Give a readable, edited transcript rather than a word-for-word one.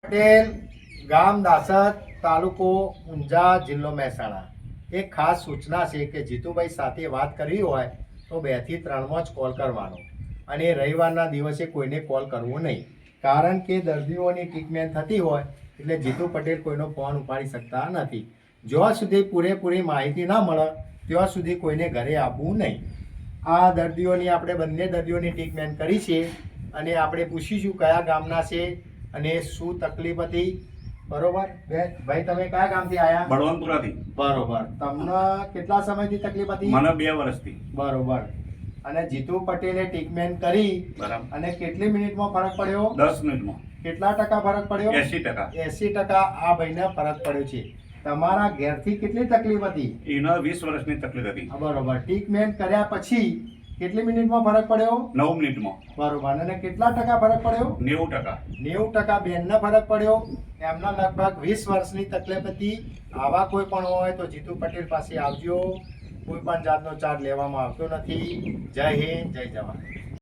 પટેલ, ગામ દાસદ, તાલુકો ઊંઝા, જિલ્લો મહેસાણા। એક ખાસ સૂચના છે કે જીતુભાઈ સાથે વાત કરવી હોય તો 2 થી 3માં જ કોલ કરવાનો અને રવિવારના દિવસે કોઈને કોલ કરવો નહીં, કારણ કે દર્દીઓની ટ્રીટમેન્ટ થતી હોય એટલે જીતુ પટેલ કોઈનો ફોન ઉપાડી શકતા નથી। જ્યાં સુધી પૂરેપૂરી માહિતી ના મળે ત્યાં સુધી કોઈને ઘરે આવવું નહીં। આ દર્દીઓની આપણે બંને દર્દીઓની ટ્રીટમેન્ટ કરી છે અને આપણે પૂછીશું કયા ગામના છે અને શું તકલીફ હતી। બરોબર ભાઈ, તમે કયા ગામથી આવ્યા? બળવંતપુરાથી। બરોબર, તમને કેટલા સમયથી તકલીફ હતી? મને 2 વર્ષથી। બરોબર, અને જીતુ પટેલે ટ્રીટમેન્ટ કરી બરાબર। અને કેટલી મિનિટમાં ફરક પડ્યો? 10 મિનિટમાં। કેટલા ટકા ફરક પડ્યો? 80%। 80% આ ભાઈને ફરક પડ્યો છે। તમારા ઘેરથી કેટલી તકલીફ હતી? એને 20 વર્ષની તકલીફ હતી। બરોબર, ટ્રીટમેન્ટ કર્યા પછી કેટલી મિનિટમાં ફરક પડ્યો? 9 મિનિટમાં। બરોબર, અને કેટલા ટકા ફરક પડ્યો? 90%। 90% બેનને ફરક પડ્યો। એમના લગભગ 20 વર્ષની તકલીફ હતી। આવા કોઈ પણ હોય તો જીતુ પટેલ પાસે આવજો, કોઈ પણ જાતનો ચાર્જ લેવામાં આવતો નથી। જય હિન્દ, જય જવાન।